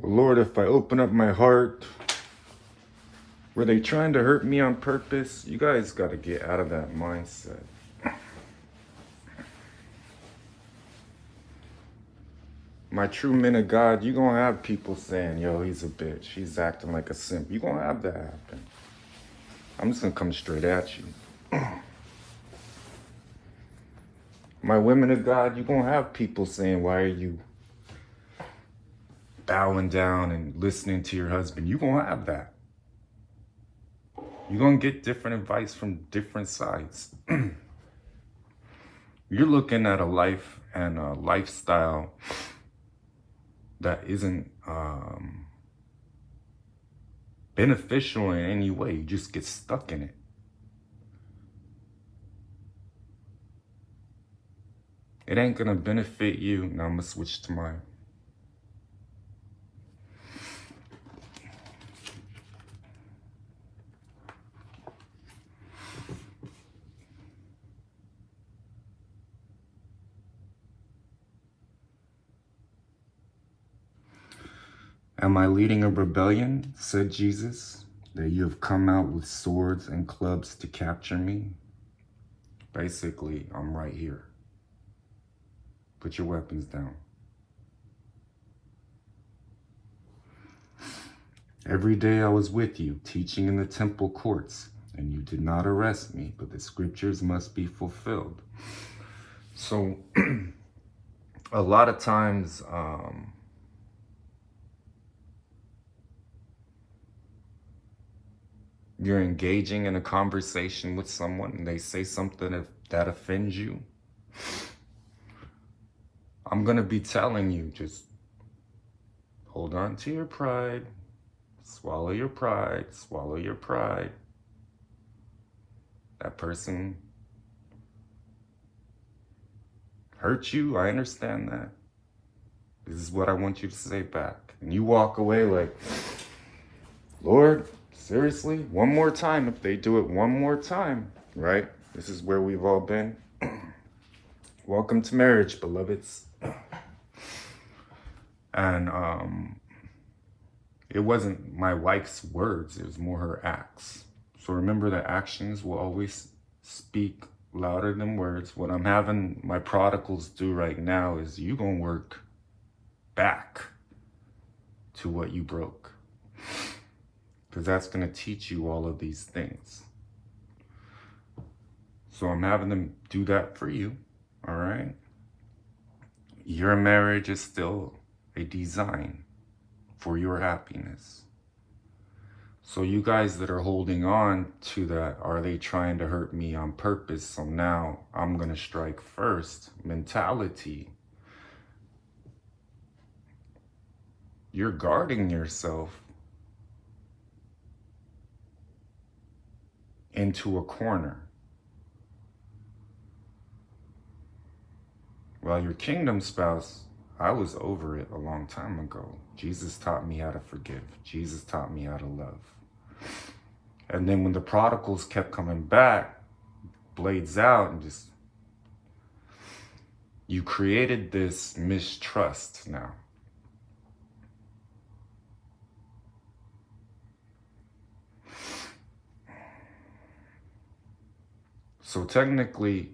Well, Lord, if I open up my heart, were they trying to hurt me on purpose? You guys got to get out of that mindset. My true men of God, you gonna have people saying, yo, he's a bitch. He's acting like a simp. You gonna have that happen. I'm just gonna come straight at you. My women of God, you gonna have people saying, why are you bowing down and listening to your husband? You gonna have that. You're gonna get different advice from different sides. You're looking at a life and a lifestyle that isn't beneficial in any way. You just get stuck in it. It ain't gonna benefit you. Now I'm gonna switch to mine. Am I leading a rebellion, said Jesus, that you have come out with swords and clubs to capture me? Basically, I'm right here. Put your weapons down. Every day I was with you, teaching in the temple courts, and you did not arrest me, but the scriptures must be fulfilled. So, a lot of times, you're engaging in a conversation with someone and they say something that offends you. I'm going to be telling you, just hold on to your pride, swallow your pride, swallow your pride. That person hurt you, I understand that. This is what I want you to say back. And you walk away like, Lord, seriously, one more time. If they do it one more time, right? This is where we've all been. Welcome to marriage, beloveds. And it wasn't my wife's words, it was more her acts. So remember that actions will always speak louder than words. What I'm having my prodigals do right now is you gonna work back to what you broke. Because that's gonna teach you all of these things. So I'm having them do that for you, all right? Your marriage is still a design for your happiness. So you guys that are holding on to that, are they trying to hurt me on purpose? So now I'm gonna strike first mentality. You're guarding yourself into a corner. Well, your kingdom spouse, I was over it a long time ago. Jesus taught me how to forgive. Jesus taught me how to love. And then when the prodigals kept coming back, blades out, and just, you created this mistrust now. So technically,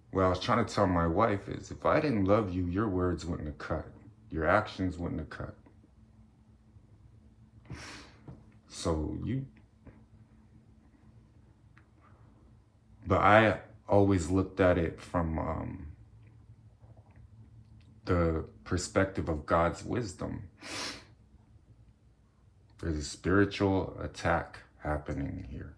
what I was trying to tell my wife is, if I didn't love you, your words wouldn't have cut. Your actions wouldn't have cut. So but I always looked at it from the perspective of God's wisdom. There's a spiritual attack happening here.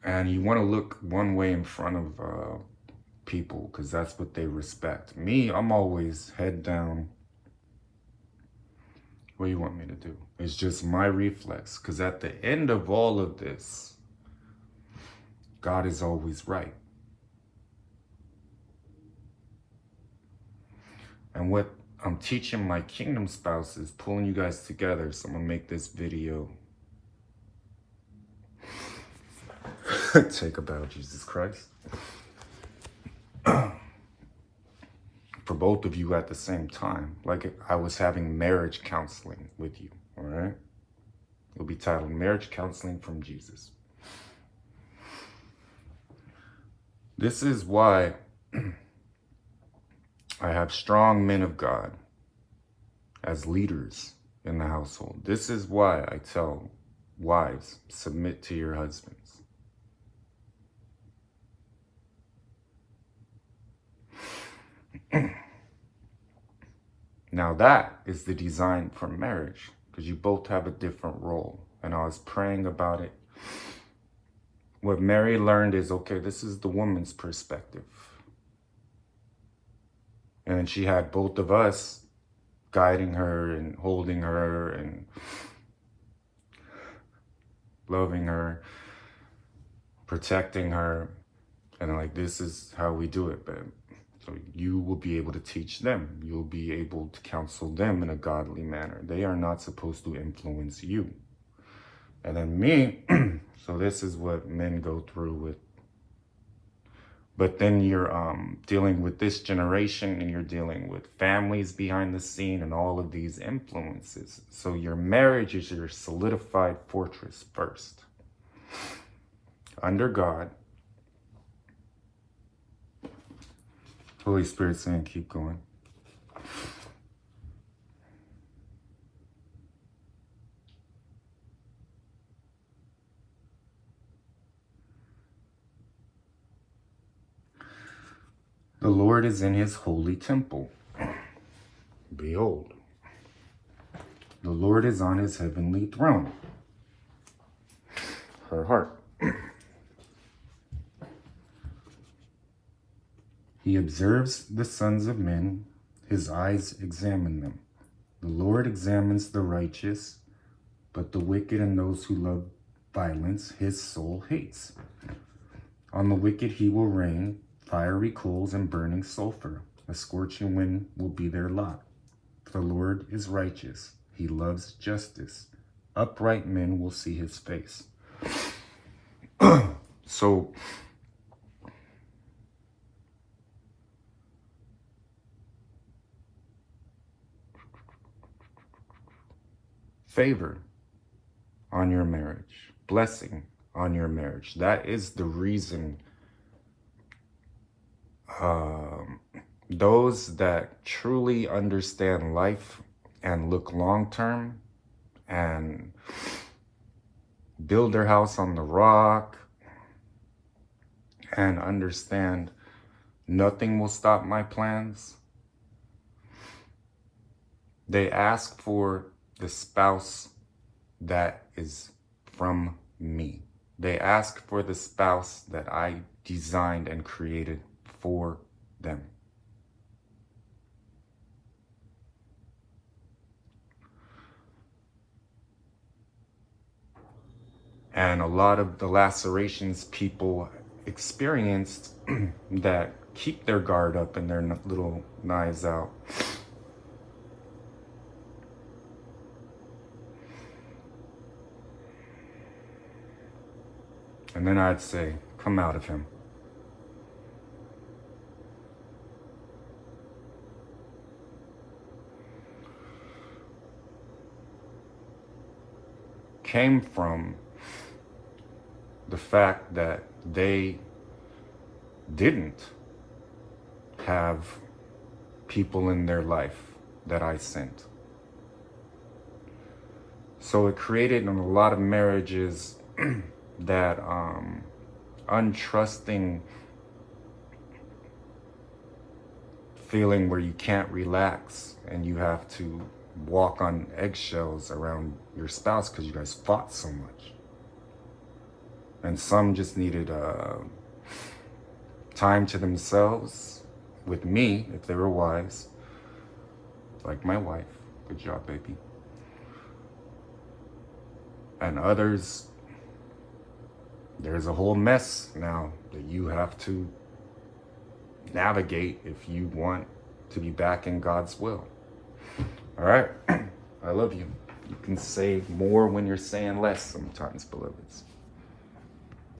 And you want to look one way in front of people because that's what they respect. Me, I'm always head down. What do you want me to do? It's just my reflex, because at the end of all of this, God is always right. And what I'm teaching my kingdom spouse is pulling you guys together. So I'm gonna make this video. Take a bow, Jesus Christ. both of you at the same time, like I was having marriage counseling with you, all right? It'll be titled Marriage Counseling from Jesus. This is why I have strong men of God as leaders in the household. This is why I tell wives, submit to your husbands. Now that is the design for marriage, because you both have a different role. And I was praying about it. What Mary learned is, okay, this is the woman's perspective. And she had both of us guiding her and holding her and loving her, protecting her. And like, this is how we do it, babe. So you will be able to teach them. You'll be able to counsel them in a godly manner. They are not supposed to influence you. And then me, so this is what men go through with. But then you're dealing with this generation, and you're dealing with families behind the scene and all of these influences. So your marriage is your solidified fortress first. Under God. Holy Spirit saying, keep going. The Lord is in his holy temple. Behold, the Lord is on his heavenly throne. Her heart. He observes the sons of men, his eyes examine them. The Lord examines the righteous, but the wicked and those who love violence, his soul hates. On the wicked he will rain fiery coals and burning sulfur. A scorching wind will be their lot. The Lord is righteous. He loves justice. Upright men will see his face. So, favor on your marriage, blessing on your marriage. That is the reason those that truly understand life and look long term and build their house on the rock and understand nothing will stop my plans, they ask for the spouse that is from me. They ask for the spouse that I designed and created for them. And a lot of the lacerations people experienced that keep their guard up and their little knives out. And then I'd say, come out of him. Came from the fact that they didn't have people in their life that I sent. So it created in a lot of marriages that untrusting feeling where you can't relax and you have to walk on eggshells around your spouse because you guys fought so much. And some just needed time to themselves with me, if they were wise, like my wife. Good job, baby. And others, there's a whole mess now that you have to navigate if you want to be back in God's will. All right? I love you. You can say more when you're saying less sometimes, beloveds.